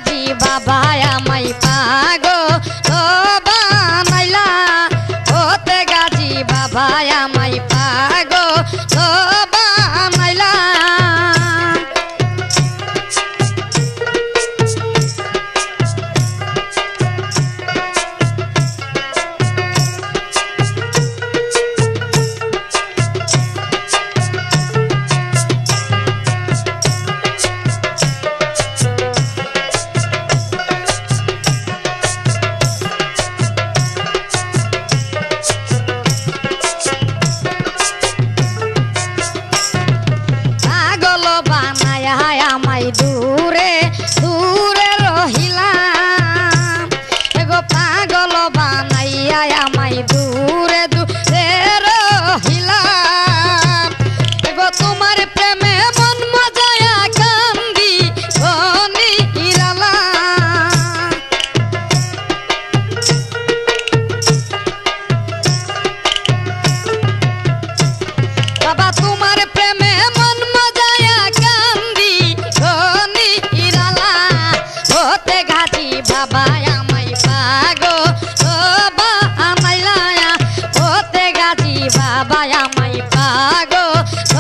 গাজী বাবা আমায় পাগো ও বানাইলা ওতে গাজী বাবা আমায় পাগো ও বানাইলা দূরে দূরে রহিলাম এগো পাগল বানাইয়া আমায় দূরে দূরে রহিলাম এগো তোমার প্রেমে মন মজায়া কান্দি ধনী হিরালা বাবা তোমার প্রেমে মন মজায়া কান্দি ওতে গাজী বাবা আমায় পাগো ও বানাইলা ওতে গাজী বাবা আমায় পাগো ও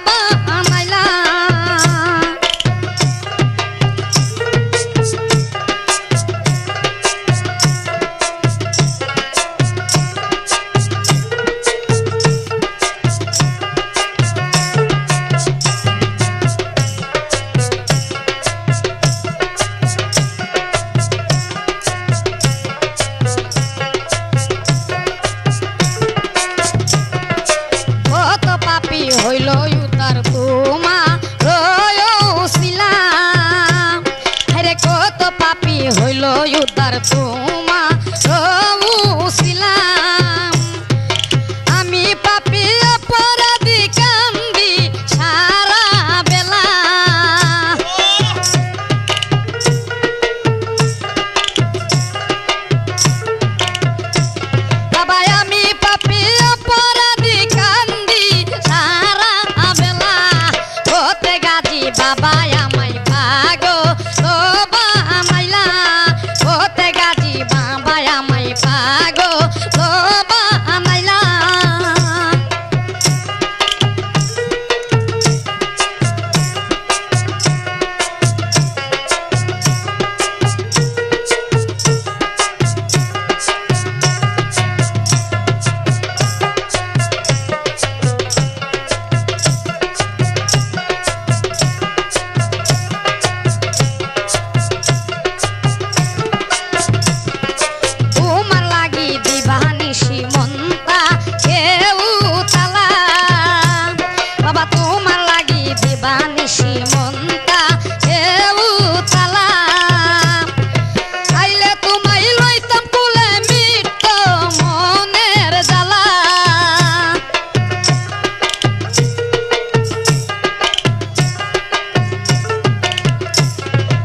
বানাইলা হইল উতার তোমা রয়ছিলাম আরে কত পাপি হইল উতার তোমা রয়ছিলাম আমি পাপি অপরাধী কান্দি সারা বেলা বাবা আমি পাপি অপরাধী কান্দি ওতে গাজী বাবা আমায় পাগো ও বানাইলা ওতে গাজী বাবা আমায় পাগো ও বানাইলা বানিশি মনটা কেউ তালা আইলে তোমায় লইতাম কুলে মিটত মনের জ্বালা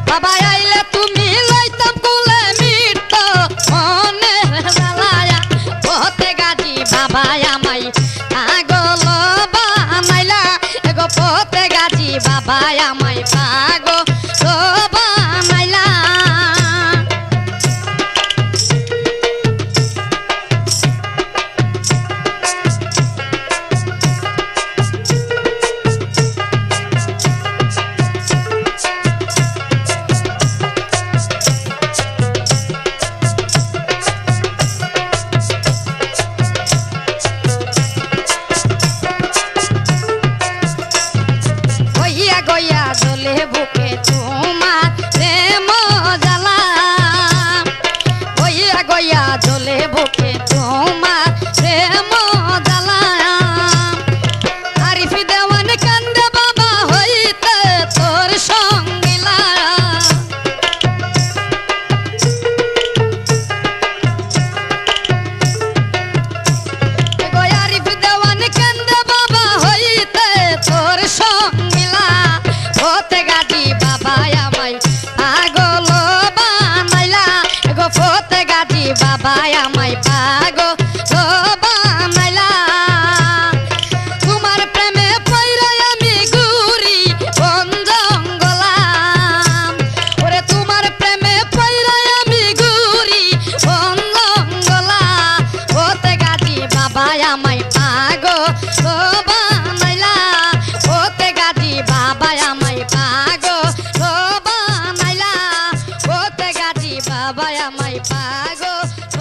বাবা আইলে তুমি লইতাম কুলে মিটত মনের জ্বালা ওতে গাজী বাবা আমায় পাগল বানাইলা এগো ওতে গাজী বাবা আমায় পাগো ও বানাইলা গইয়া জলে বুকে তোমার প্রেম জ্বালা গইয়া গইয়া জলে বুকে তোমার প্রেম জ্বালা আরিফ দেওয়ান কান্দে বাবা হইতে তোর সঙ্গিলা আরিফ দেওয়ান কান্দে বাবা হইতে তোর সঙ্গিলা ওতে গাজী বাবা আমায় পাগল বানাইলা গো ওতে গাজী বাবা আমায় পাগল বানাইলা তোমার প্রেমে পইরা আমি ঘুরি বন জঙ্গলা ওরে তোমার প্রেমে বাবা আমায় পাগল